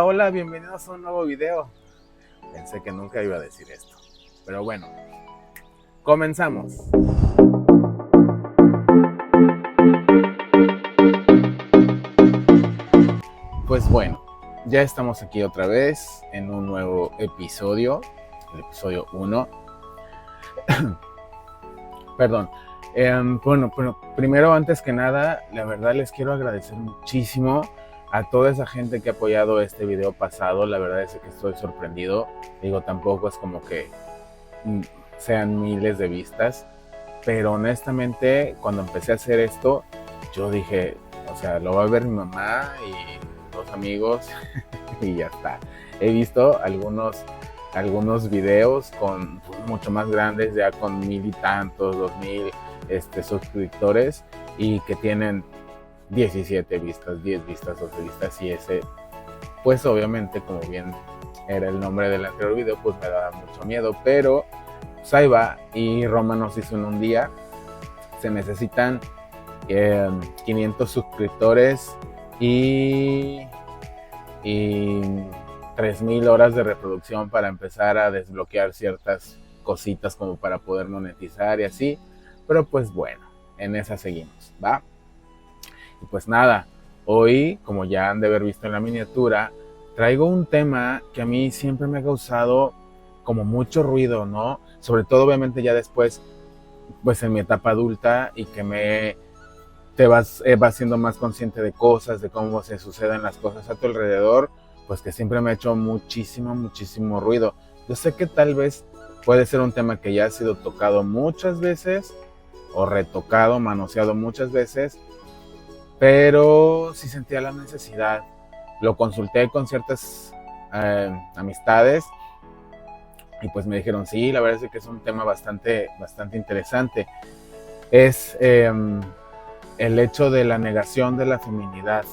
Hola, bienvenidos a un nuevo video. Pensé que nunca iba a decir esto, pero bueno, comenzamos. Pues bueno, ya estamos aquí otra vez en un nuevo episodio, el episodio 1. Perdón. Bueno, pero primero, antes que nada, la verdad les quiero agradecer muchísimo a toda esa gente que ha apoyado este video pasado. La verdad es que estoy sorprendido. Digo, tampoco es como que sean miles de vistas, pero honestamente, cuando empecé a hacer esto, yo dije, o sea, lo va a ver mi mamá y los amigos y ya está. He visto algunos videos con mucho más grandes, ya con 1000 y tantos, 2000 suscriptores, y que tienen 17 vistas, 10 vistas, 12 vistas, y ese, pues obviamente, como bien era el nombre del anterior video, pues me daba mucho miedo, pero pues ahí va. Y Roma nos hizo en un día. Se necesitan 500 suscriptores y 3000 horas de reproducción para empezar a desbloquear ciertas cositas como para poder monetizar y así. Pero pues bueno, en esa seguimos, ¿va? Y pues nada, hoy, como ya han de haber visto en la miniatura, traigo un tema que a mí siempre me ha causado como mucho ruido, ¿no? Sobre todo obviamente ya después, pues en mi etapa adulta, y que te vas siendo más consciente de cosas, de cómo se suceden las cosas a tu alrededor, pues que siempre me ha hecho muchísimo ruido. Yo sé que tal vez puede ser un tema que ya ha sido tocado muchas veces, o retocado, manoseado muchas veces, pero sí sentía la necesidad. Lo consulté con ciertas amistades y pues me dijeron, sí, la verdad es que es un tema bastante interesante. Es el hecho de la negación de la feminidad.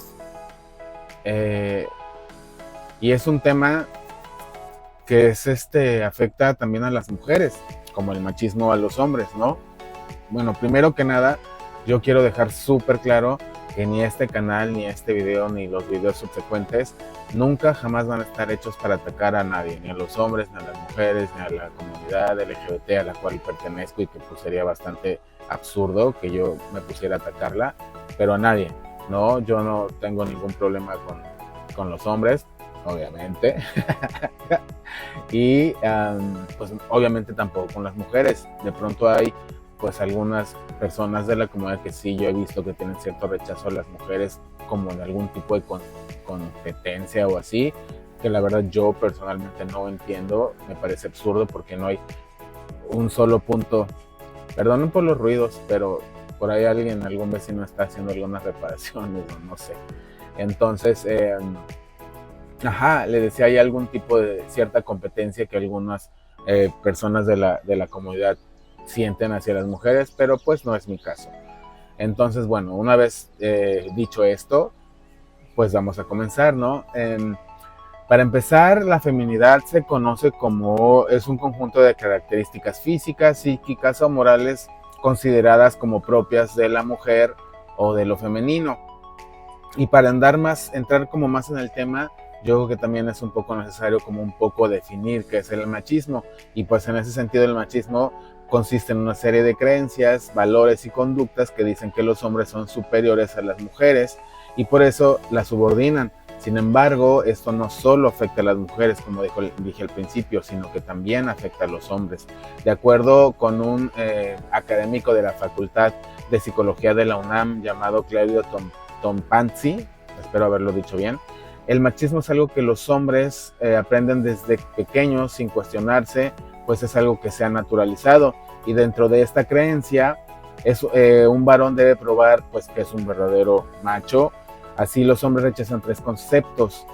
Y es un tema que afecta también a las mujeres, como el machismo a los hombres, ¿no? Bueno, primero que nada, yo quiero dejar súper claro que ni este canal, ni este video, ni los videos subsecuentes nunca jamás van a estar hechos para atacar a nadie, ni a los hombres, ni a las mujeres, ni a la comunidad LGBT a la cual pertenezco, y que pues sería bastante absurdo que yo me pusiera a atacarla, pero a nadie, ¿no? Yo no tengo ningún problema con los hombres, obviamente, y pues obviamente tampoco con las mujeres. De pronto hay pues algunas personas de la comunidad que sí yo he visto que tienen cierto rechazo a las mujeres como en algún tipo de competencia o así, que la verdad yo personalmente no entiendo. Me parece absurdo porque no hay un solo punto. Perdonen por los ruidos, pero por ahí algún vecino está haciendo algunas reparaciones o no sé. Entonces, le decía, hay algún tipo de cierta competencia que algunas personas de la comunidad sienten hacia las mujeres, pero pues no es mi caso. Entonces, bueno, una vez dicho esto, pues vamos a comenzar, ¿no? Para empezar, la feminidad se conoce como es un conjunto de características físicas, psíquicas o morales consideradas como propias de la mujer o de lo femenino. Y para entrar como más en el tema, yo creo que también es un poco necesario como un poco definir qué es el machismo. Y pues en ese sentido el machismo consiste en una serie de creencias, valores y conductas que dicen que los hombres son superiores a las mujeres y por eso las subordinan. Sin embargo, esto no solo afecta a las mujeres, como dije al principio, sino que también afecta a los hombres. De acuerdo con un académico de la Facultad de Psicología de la UNAM llamado Claudio Tompanzi, espero haberlo dicho bien, el machismo es algo que los hombres aprenden desde pequeños sin cuestionarse, pues es algo que se ha naturalizado. Y dentro de esta creencia, un varón debe probar pues que es un verdadero macho. Así los hombres rechazan 3 conceptos,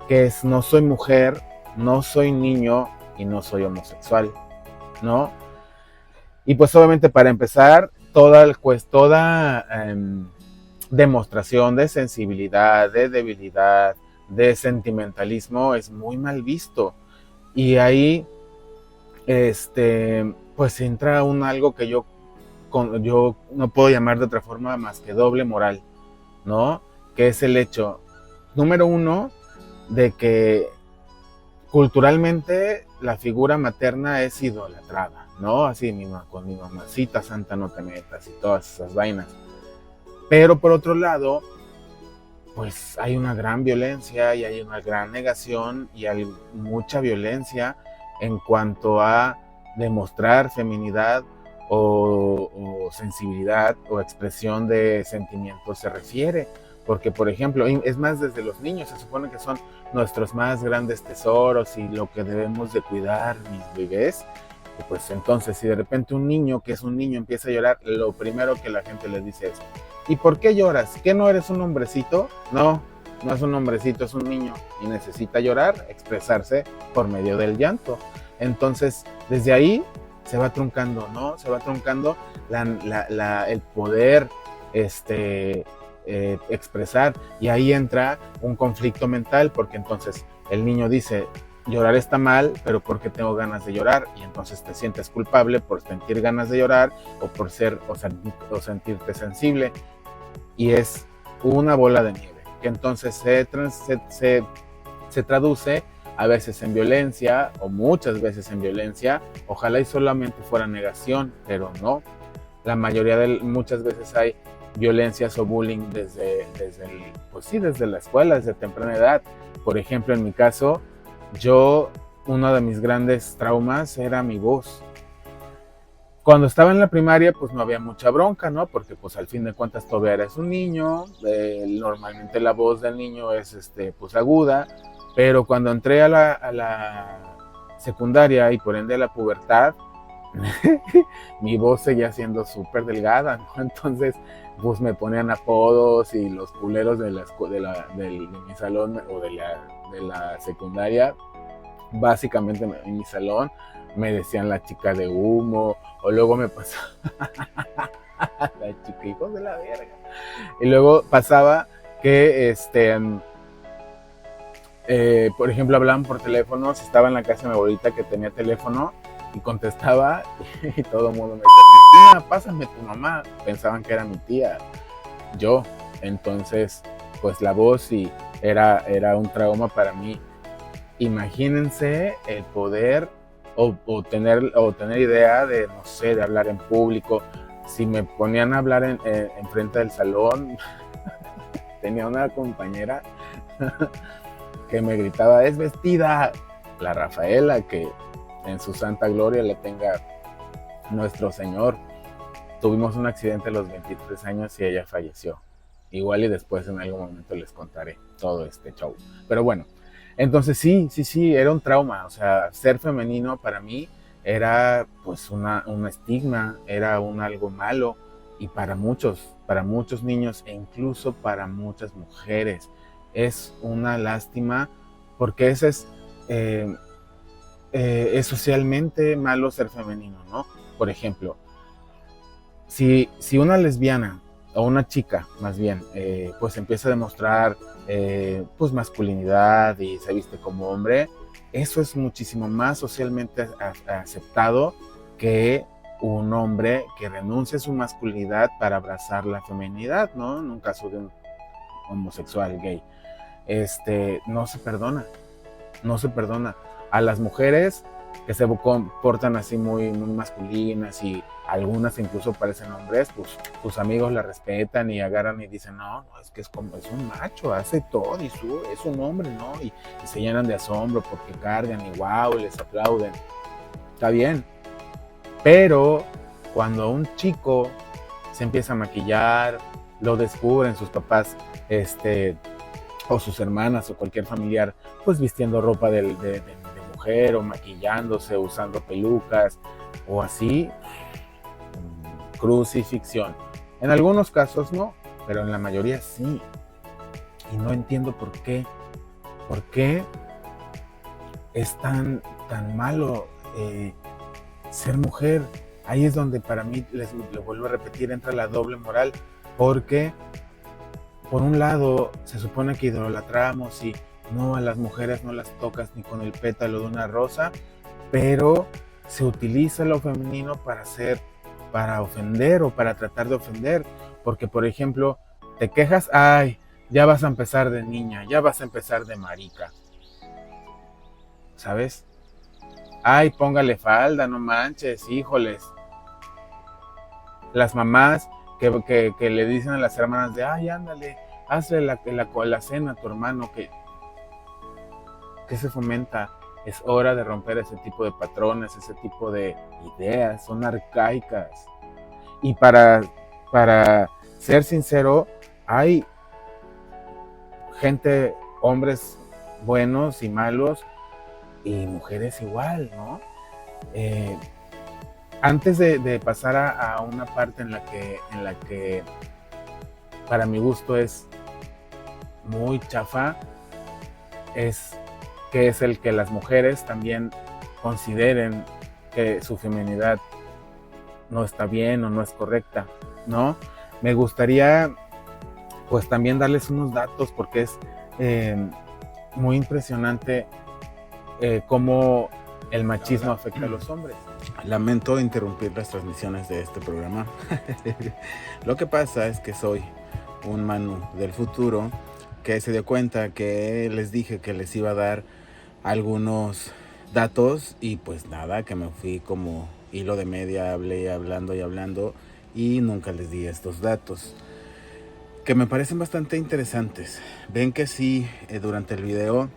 que es: no soy mujer, no soy niño y no soy homosexual, ¿no? Y pues obviamente para empezar, toda demostración de sensibilidad, de debilidad, de sentimentalismo es muy mal visto. Y ahí pues entra algo que yo no puedo llamar de otra forma más que doble moral, ¿no? Que es el hecho, número uno, de que culturalmente la figura materna es idolatrada, ¿no? Así con mi mamacita santa no te metas y todas esas vainas. Pero por otro lado, pues hay una gran violencia y hay una gran negación y hay mucha violencia en cuanto a demostrar feminidad o sensibilidad o expresión de sentimientos se refiere. Porque, por ejemplo, es más, desde los niños se supone que son nuestros más grandes tesoros y lo que debemos de cuidar, mis bebés. Y pues entonces, si de repente un niño que es un niño empieza a llorar, lo primero que la gente le dice es: ¿y por qué lloras? ¿Qué no eres un hombrecito? No, no es un hombrecito, es un niño y necesita llorar, expresarse por medio del llanto. Entonces, desde ahí se va truncando, ¿no? Se va truncando el poder expresar, y ahí entra un conflicto mental, porque entonces el niño dice: llorar está mal, pero ¿por qué tengo ganas de llorar? Y entonces te sientes culpable por sentir ganas de llorar o por ser o sentirte sensible, y es una bola de nieve que entonces se traduce a veces en violencia o muchas veces en violencia. Ojalá y solamente fuera negación, pero no. La mayoría muchas veces hay violencias o bullying desde la escuela, desde temprana edad. Por ejemplo, en mi caso, uno de mis grandes traumas era mi voz. Cuando estaba en la primaria, pues no había mucha bronca, ¿no? Porque pues al fin de cuentas todavía eres un niño, normalmente la voz del niño es pues aguda, pero cuando entré a la secundaria y por ende a la pubertad, mi voz seguía siendo súper delgada, ¿no? Entonces, pues me ponían apodos y los culeros de mi salón o de la secundaria, básicamente en mi salón, me decían la chica de humo, o luego me pasaba la chica, hijos de la verga. Y luego pasaba que por ejemplo, hablaban por teléfono. Estaba en la casa de mi abuelita que tenía teléfono y contestaba y todo el mundo me decía: Cristina, pásame tu mamá. Pensaban que era mi tía, yo. Entonces, pues la voz sí era un trauma para mí. Imagínense el poder o tener idea de, no sé, de hablar en público. Si me ponían a hablar en frente del salón, tenía una compañera que me gritaba: es vestida, la Rafaela, que en su santa gloria le tenga nuestro Señor. Tuvimos un accidente a los 23 años y ella falleció. Igual y después en algún momento les contaré todo este show. Pero bueno, entonces sí, era un trauma. O sea, ser femenino para mí era pues un estigma, era algo malo. Y para muchos niños e incluso para muchas mujeres es una lástima, porque ese es socialmente malo ser femenino, ¿no? Por ejemplo, si una lesbiana o una chica, más bien, pues empieza a demostrar pues masculinidad y se viste como hombre, eso es muchísimo más socialmente aceptado que un hombre que renuncie a su masculinidad para abrazar la feminidad, ¿no? En un caso de un homosexual gay. No se perdona. A las mujeres que se comportan así muy, muy masculinas, y algunas incluso parecen hombres, pues tus amigos la respetan y agarran y dicen: no, es que es un macho, hace todo y es un hombre, ¿no? Y se llenan de asombro porque cargan y wow, les aplauden. Está bien, pero cuando un chico se empieza a maquillar, lo descubren sus papás, o sus hermanas o cualquier familiar, pues vistiendo ropa de mujer o maquillándose, usando pelucas o así, crucifixión. En algunos casos no, pero en la mayoría sí. Y no entiendo por qué. ¿Por qué es tan malo ser mujer? Ahí es donde para mí, lo vuelvo a repetir, entra la doble moral, porque por un lado se supone que idolatramos y no, a las mujeres no las tocas ni con el pétalo de una rosa, pero se utiliza lo femenino para ofender o para tratar de ofender, porque por ejemplo te quejas: ay, ya vas a empezar de niña, ya vas a empezar de marica, ¿sabes? Ay, póngale falda, no manches, híjoles. Las mamás que le dicen a las hermanas de, ay, ándale, hazle la cena a tu hermano, que se fomenta. Es hora de romper ese tipo de patrones, ese tipo de ideas, son arcaicas. Y para ser sincero, hay gente, hombres buenos y malos, y mujeres igual, ¿no? Eh, Antes de pasar a una parte en la que para mi gusto es muy chafa, es que es el que las mujeres también consideren que su feminidad no está bien o no es correcta, ¿no? Me gustaría pues también darles unos datos porque es eh, muy impresionante cómo el machismo afecta a los hombres. Lamento interrumpir las transmisiones de este programa. Lo que pasa es que soy un Manu del futuro que se dio cuenta que les dije que les iba a dar algunos datos y pues nada, que me fui como hilo de media, hablé hablando y hablando y nunca les di estos datos que me parecen bastante interesantes. Ven que sí, durante el video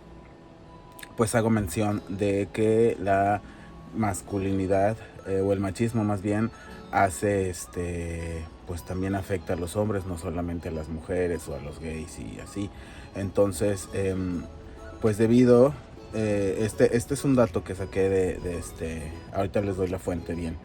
pues hago mención de que la masculinidad o el machismo más bien hace pues también afecta a los hombres, no solamente a las mujeres o a los gays y así. Entonces pues debido este es un dato que saqué de ahorita les doy la fuente bien.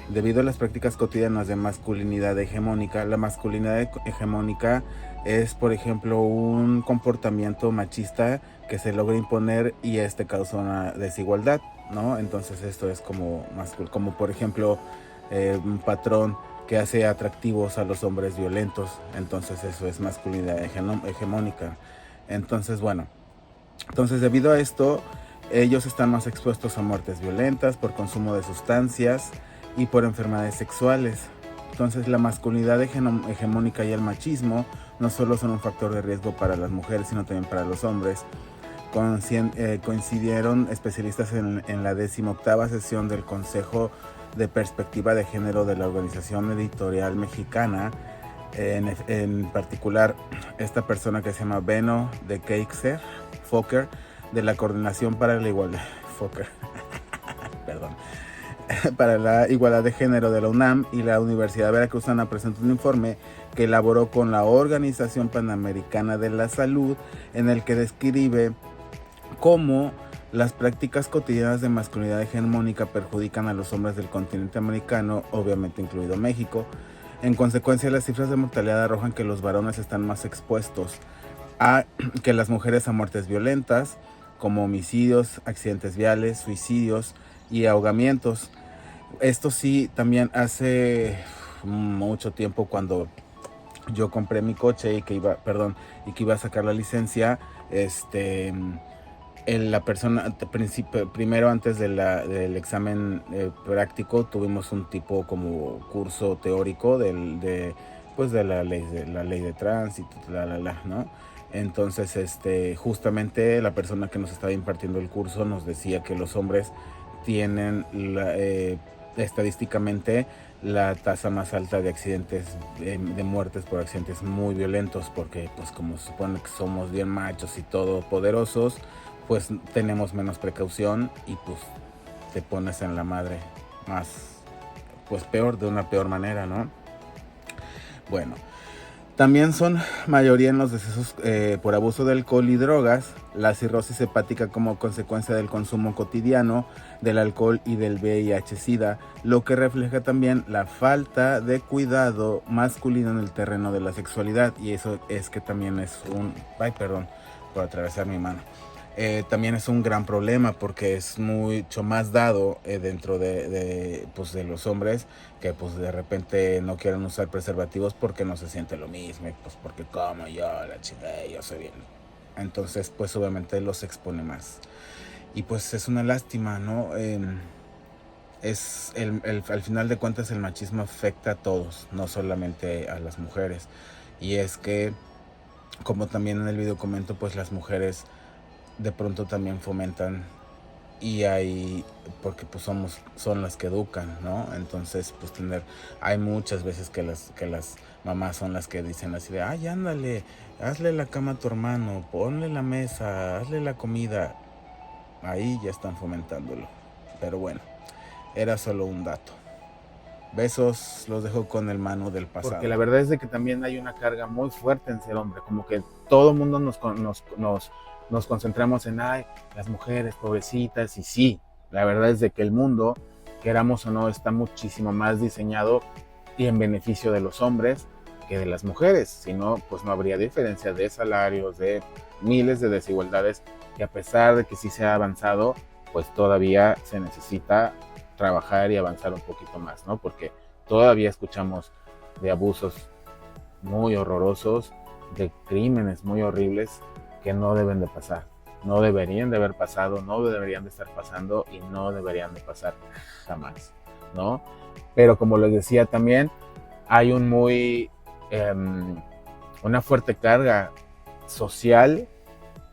Debido a las prácticas cotidianas de masculinidad hegemónica, la masculinidad hegemónica es, por ejemplo, un comportamiento machista que se logra imponer y causa una desigualdad, ¿no? Entonces esto es como por ejemplo un patrón que hace atractivos a los hombres violentos. Entonces eso es masculinidad hegemónica. Entonces bueno, debido a esto ellos están más expuestos a muertes violentas por consumo de sustancias y por enfermedades sexuales. Entonces la masculinidad hegemónica y el machismo no solo son un factor de riesgo para las mujeres, sino también para los hombres. Coincidieron especialistas en la 18ª sesión del Consejo de Perspectiva de Género de la Organización Editorial Mexicana. En particular, esta persona que se llama Beno de Keixer Fokker, de la Coordinación para la Igualdad Fokker, perdón, para la Igualdad de Género de la UNAM y la Universidad Veracruzana presentó un informe que elaboró con la Organización Panamericana de la Salud, en el que describe cómo las prácticas cotidianas de masculinidad hegemónica perjudican a los hombres del continente americano, obviamente incluido México. En consecuencia, las cifras de mortalidad arrojan que los varones están más expuestos que las mujeres a muertes violentas, como homicidios, accidentes viales, suicidios y ahogamientos. Esto sí, también hace mucho tiempo, cuando yo compré mi coche y que iba a sacar la licencia, la persona, primero antes del examen práctico, tuvimos un tipo como curso teórico pues de la ley de tránsito, ¿no? Entonces, justamente la persona que nos estaba impartiendo el curso nos decía que los hombres tienen estadísticamente la tasa más alta de accidentes, de muertes por accidentes muy violentos, porque pues como se supone que somos bien machos y todopoderosos, pues tenemos menos precaución y pues te pones en la madre más, pues peor, de una peor manera, ¿no? Bueno, también son mayoría en los decesos por abuso de alcohol y drogas, la cirrosis hepática como consecuencia del consumo cotidiano del alcohol y del VIH-Sida, lo que refleja también la falta de cuidado masculino en el terreno de la sexualidad. Y eso es que también es perdón por atravesar mi mano. También es un gran problema porque es mucho más dado dentro de los hombres, que pues de repente no quieren usar preservativos porque no se siente lo mismo, pues porque como yo, la chica, yo soy bien. Entonces pues obviamente los expone más. Y pues es una lástima, ¿no? Al final de cuentas el machismo afecta a todos, no solamente a las mujeres. Y es que como también en el video comento, pues las mujeres de pronto también fomentan y hay, porque pues son las que educan, ¿no? Entonces pues hay muchas veces que las mamás son las que dicen así de, ay, ándale, hazle la cama a tu hermano, ponle la mesa, hazle la comida. Ahí ya están fomentándolo. Pero bueno, era solo un dato. Besos, los dejo con el Manu del pasado. Porque la verdad es de que también hay una carga muy fuerte en ser hombre, como que todo el mundo nos concentramos en, ay, las mujeres, pobrecitas, y sí, la verdad es de que el mundo, queramos o no, está muchísimo más diseñado y en beneficio de los hombres que de las mujeres, si no, pues no habría diferencia de salarios, de miles de desigualdades, que a pesar de que sí se ha avanzado, pues todavía se necesita trabajar y avanzar un poquito más, ¿no? Porque todavía escuchamos de abusos muy horrorosos, de crímenes muy horribles que no deben de pasar, no deberían de haber pasado, no deberían de estar pasando y no deberían de pasar jamás, ¿no? Pero como les decía también, hay una fuerte carga social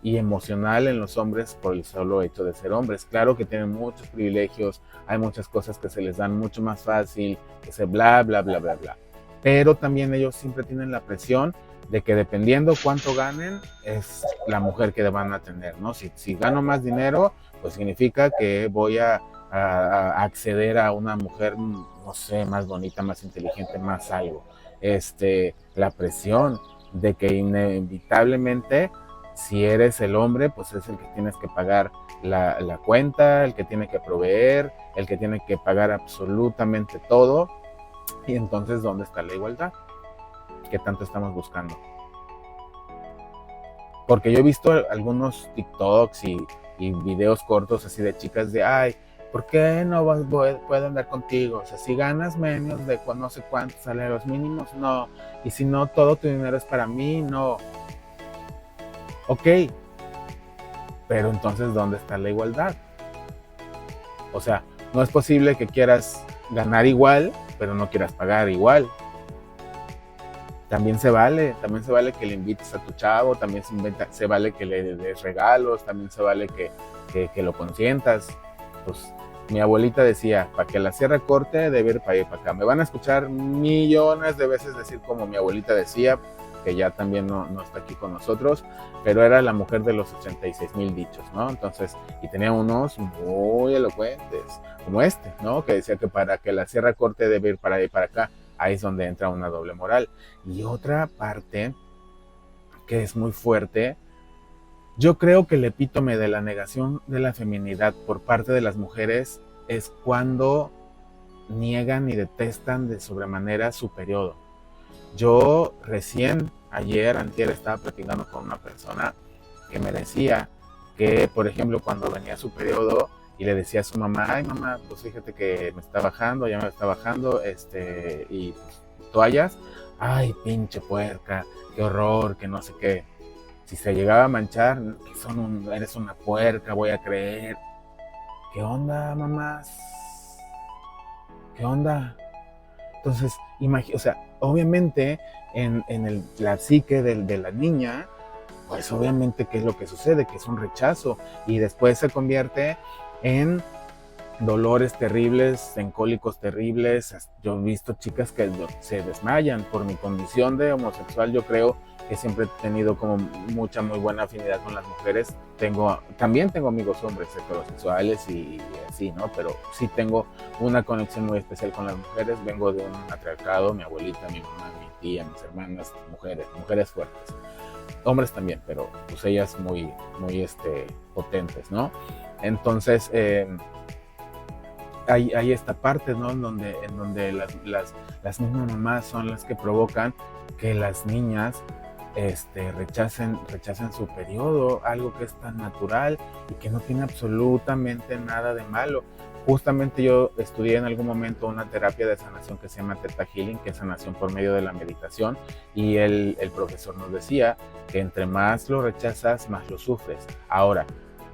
y emocional en los hombres por el solo hecho de ser hombres. Claro que tienen muchos privilegios, hay muchas cosas que se les dan mucho más fácil, que se bla, bla, bla, bla, bla. Pero también ellos siempre tienen la presión de que dependiendo cuánto ganen, es la mujer que van a tener, ¿no? Si gano más dinero, pues significa que voy a acceder a una mujer, no sé, más bonita, más inteligente, más algo. La presión de que inevitablemente, si eres el hombre, pues es el que tienes que pagar la cuenta, el que tiene que proveer, el que tiene que pagar absolutamente todo. Y entonces, ¿dónde está la igualdad? ¿Qué tanto estamos buscando? Porque yo he visto algunos TikToks y videos cortos así de chicas de, ay, ¿por qué no puedo andar contigo? O sea, si ganas menos de no sé cuántos salarios mínimos, no. Y si no, todo tu dinero es para mí, no. Ok, pero entonces, ¿dónde está la igualdad? O sea, no es posible que quieras ganar igual, pero no quieras pagar igual. También se vale que le invites a tu chavo, también se vale que le des regalos, también se vale que lo consientas. Pues mi abuelita decía, para que la sierra corte, debe ir para allá y para acá. Me van a escuchar millones de veces decir como mi abuelita decía, que ya también no está aquí con nosotros, pero era la mujer de los 86,000 dichos, ¿no? Entonces, y tenía unos muy elocuentes, como ¿no? Que decía que para que la sierra corte debe ir para allá y para acá. Ahí es donde entra una doble moral. Y otra parte que es muy fuerte, yo creo que el epítome de la negación de la feminidad por parte de las mujeres es cuando niegan y detestan de sobremanera su periodo. Yo recién, antier, estaba platicando con una persona que me decía que, por ejemplo, cuando venía su periodo y le decía a su mamá, ay mamá, pues fíjate que me está bajando, ya me está bajando, y pues, toallas, ay pinche puerca, qué horror, que no sé qué. Si se llegaba a manchar, que eres una puerca, voy a creer. ¿Qué onda, mamás? ¿Qué onda? Entonces, o sea, obviamente en la psique de la niña, pues obviamente qué es lo que sucede, que es un rechazo y después se convierte en dolores terribles, en cólicos terribles. Yo he visto chicas que se desmayan. Por mi condición de homosexual, yo creo que siempre he tenido como muy buena afinidad con las mujeres. También tengo amigos hombres heterosexuales y así, ¿no? Pero sí tengo una conexión muy especial con las mujeres. Vengo de un matriarcado, mi abuelita, mi mamá, mi tía, mis hermanas, mujeres fuertes. Hombres también, pero pues ellas muy potentes, ¿no? Entonces, hay esta parte, ¿no? En donde las mismas mamás son las que provocan que las niñas rechacen su periodo, algo que es tan natural y que no tiene absolutamente nada de malo. Justamente yo estudié en algún momento una terapia de sanación que se llama Theta Healing, que es sanación por medio de la meditación, y el profesor nos decía que entre más lo rechazas, más lo sufres. Ahora,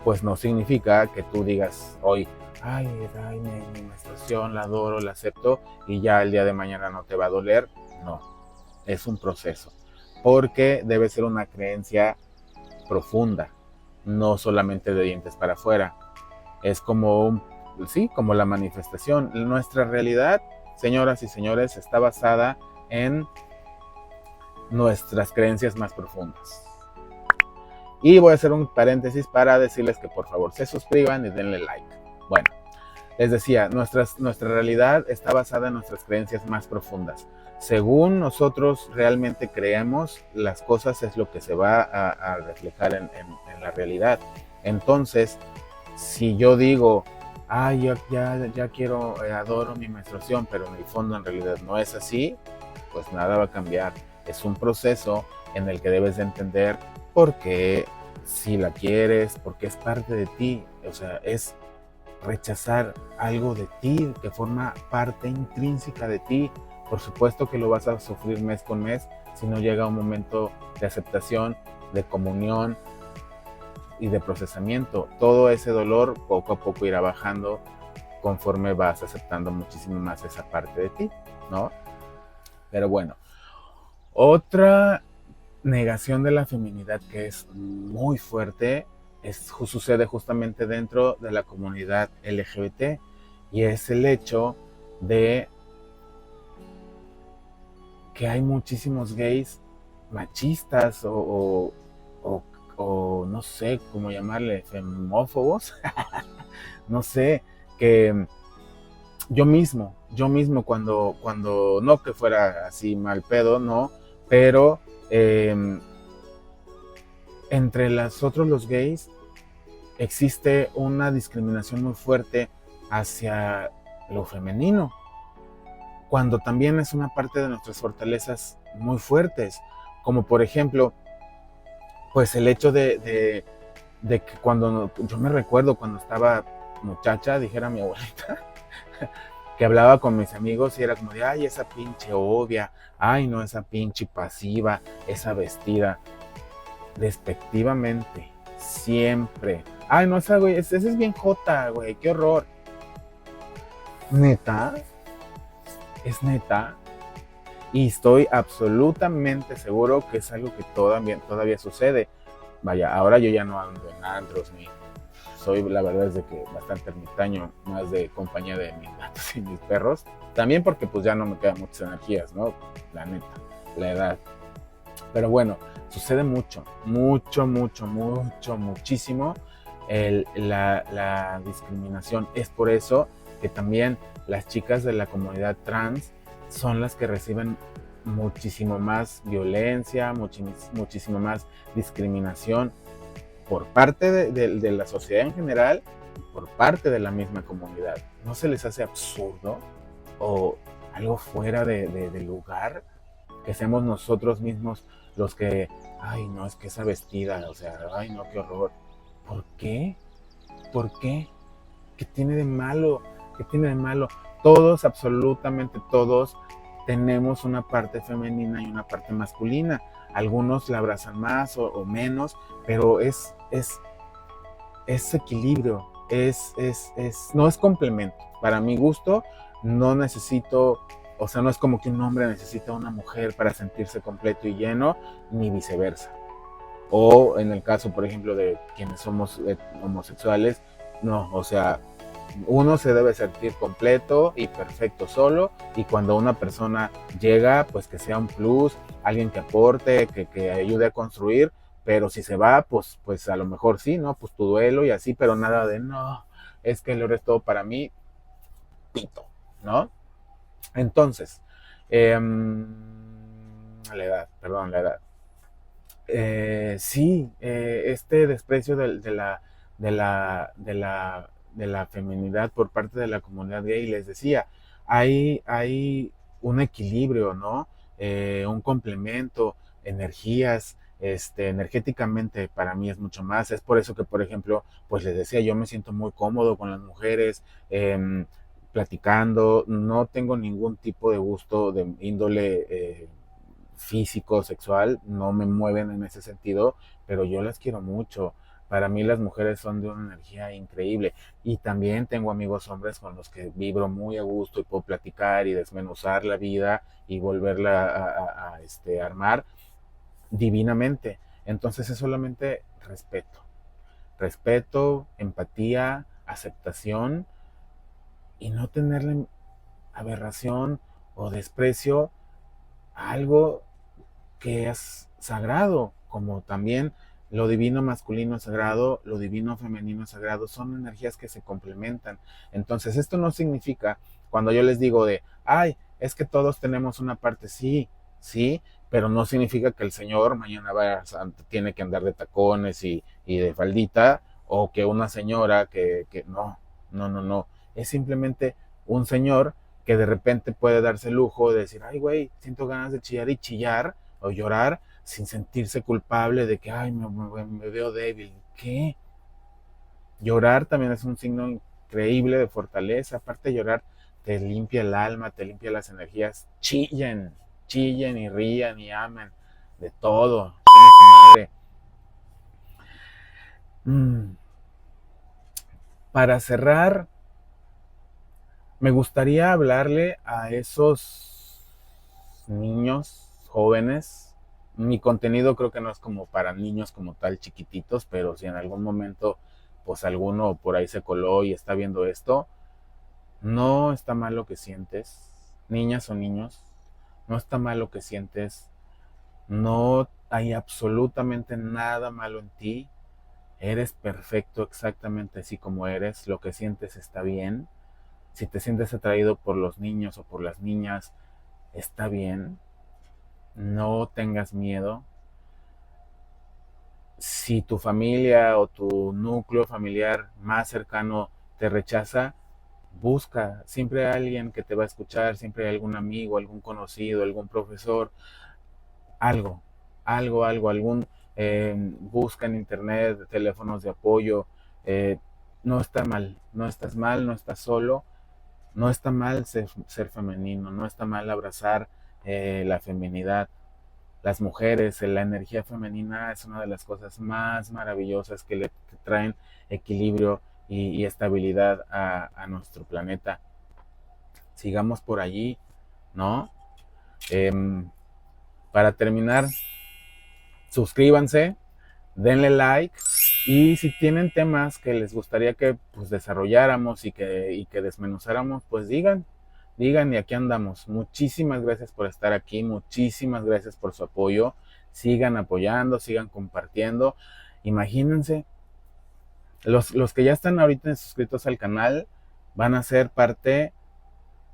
pues no significa que tú digas hoy, ay, mi menstruación, la adoro, la acepto, y ya el día de mañana no te va a doler. No, es un proceso. porque debe ser una creencia profunda, no solamente de dientes para afuera. Es como como la manifestación. Nuestra realidad, señoras y señores, está basada en nuestras creencias más profundas. Y voy a hacer un paréntesis para decirles que por favor se suscriban y denle like. Bueno, les decía, nuestra realidad está basada en nuestras creencias más profundas. Según nosotros realmente creemos, las cosas es lo que se va a reflejar en la realidad. Entonces, si yo digo, ya quiero, adoro mi menstruación, pero en el fondo en realidad no es así, pues nada va a cambiar. Es un proceso en el que debes de entender por qué, si la quieres, porque es parte de ti. O sea, es rechazar algo de ti que forma parte intrínseca de ti. Por supuesto que lo vas a sufrir mes con mes si no llega un momento de aceptación, de comunión y de procesamiento. Todo ese dolor poco a poco irá bajando conforme vas aceptando muchísimo más esa parte de ti, ¿no? Pero bueno, otra negación de la feminidad que es muy fuerte sucede justamente dentro de la comunidad LGBT, y es el hecho de que hay muchísimos gays machistas o no sé cómo llamarle, femófobos, no sé, que yo mismo cuando no que fuera así mal pedo, no, pero entre los gays existe una discriminación muy fuerte hacia lo femenino, cuando también es una parte de nuestras fortalezas muy fuertes, como por ejemplo, pues el hecho de que cuando yo me recuerdo cuando estaba muchacha, dijera mi abuelita, que hablaba con mis amigos y era como de, ay, esa pinche obvia, ay, no, esa pinche pasiva, esa vestida, despectivamente, siempre. Ay, no, esa, güey, esa es bien jota, güey, qué horror. ¿Neta? ¿Es neta? Y estoy absolutamente seguro que es algo que todavía sucede. Vaya, ahora yo ya no ando en antros, ni soy, la verdad es de que bastante ermitaño, más de compañía de mis gatos y mis perros. También porque pues ya no me quedan muchas energías, ¿no? La neta, la edad. Pero bueno, sucede muchísimo la discriminación. Es por eso que también las chicas de la comunidad trans son las que reciben muchísimo más violencia, muchísimo más discriminación por parte de la sociedad en general, por parte de la misma comunidad. ¿No se les hace absurdo o algo fuera de lugar que seamos nosotros mismos los que, ay, no, es que esa vestida, o sea, ay, no, qué horror? ¿Por qué? ¿Por qué? ¿Qué tiene de malo? ¿Qué tiene de malo? Todos, absolutamente todos, tenemos una parte femenina y una parte masculina. Algunos la abrazan más o menos, pero es equilibrio, no es complemento. Para mi gusto, no necesito, o sea, no es como que un hombre necesita a una mujer para sentirse completo y lleno, ni viceversa. O en el caso, por ejemplo, de quienes somos homosexuales, no, o sea, uno se debe sentir completo y perfecto solo, y cuando una persona llega, pues que sea un plus, alguien que aporte, que ayude a construir, pero si se va, pues a lo mejor sí, ¿no? Pues tu duelo y así, pero nada de, no, es que lo es todo para mí, pito, ¿no? Entonces, la edad. Sí, este desprecio de la feminidad por parte de la comunidad gay, les decía, hay un equilibrio, ¿no? Un complemento, energías, energéticamente para mí es mucho más. Es por eso que, por ejemplo, pues les decía, yo me siento muy cómodo con las mujeres, platicando, no tengo ningún tipo de gusto de índole físico, sexual, no me mueven en ese sentido, pero yo las quiero mucho. Para mí las mujeres son de una energía increíble, y también tengo amigos hombres con los que vibro muy a gusto y puedo platicar y desmenuzar la vida y volverla a armar. divinamente. Entonces es solamente respeto, empatía, aceptación y no tenerle aberración o desprecio a algo que es sagrado, como también lo divino masculino es sagrado, lo divino femenino es sagrado, son energías que se complementan. Entonces, esto no significa, cuando yo les digo de, ay, es que todos tenemos una parte, sí, sí, pero no significa que el señor mañana tiene que andar de tacones y de faldita, o que una señora que no, no, no, no, es simplemente un señor que de repente puede darse el lujo de decir, ay, güey, siento ganas de chillar y chillar, o llorar sin sentirse culpable de que, ay, me veo débil. ¿Qué? Llorar también es un signo increíble de fortaleza. Aparte de llorar, te limpia el alma, te limpia las energías. Chillen y rían y amen de todo. Tiene su madre. Mm. Para cerrar, me gustaría hablarle a esos niños jóvenes. Mi contenido creo que no es como para niños como tal chiquititos, pero si en algún momento pues alguno por ahí se coló y está viendo esto, no está mal lo que sientes, niñas o niños, no está mal lo que sientes, no hay absolutamente nada malo en ti, eres perfecto exactamente así como eres, lo que sientes está bien. Si te sientes atraído por los niños o por las niñas, está bien, no tengas miedo. Si tu familia o tu núcleo familiar más cercano te rechaza, busca, siempre hay alguien que te va a escuchar, siempre hay algún amigo, algún conocido, algún profesor, algo, algún, busca en internet teléfonos de apoyo, eh, no está mal, no estás mal, no estás solo, no está mal ser femenino, no está mal abrazar la feminidad. Las mujeres, la energía femenina es una de las cosas más maravillosas que traen equilibrio y estabilidad a nuestro planeta. Sigamos por allí, ¿no? Em, para terminar, suscríbanse, denle like y si tienen temas que les gustaría que pues, desarrolláramos y que desmenuzáramos, pues digan y aquí andamos. Muchísimas gracias por estar aquí, muchísimas gracias por su apoyo. Sigan apoyando, sigan compartiendo. Imagínense, los que ya están ahorita suscritos al canal van a ser parte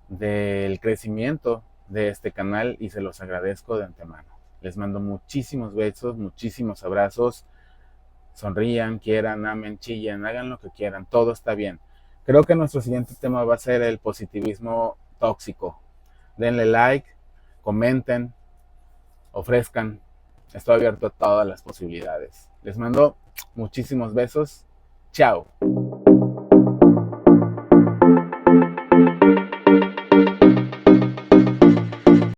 del crecimiento de este canal y se los agradezco de antemano. Les mando muchísimos besos, muchísimos abrazos. Sonrían, quieran, amen, chillen, hagan lo que quieran, todo está bien. Creo que nuestro siguiente tema va a ser el positivismo tóxico. Denle like, comenten, ofrezcan. Estoy abierto a todas las posibilidades. Les mando muchísimos besos. Chao.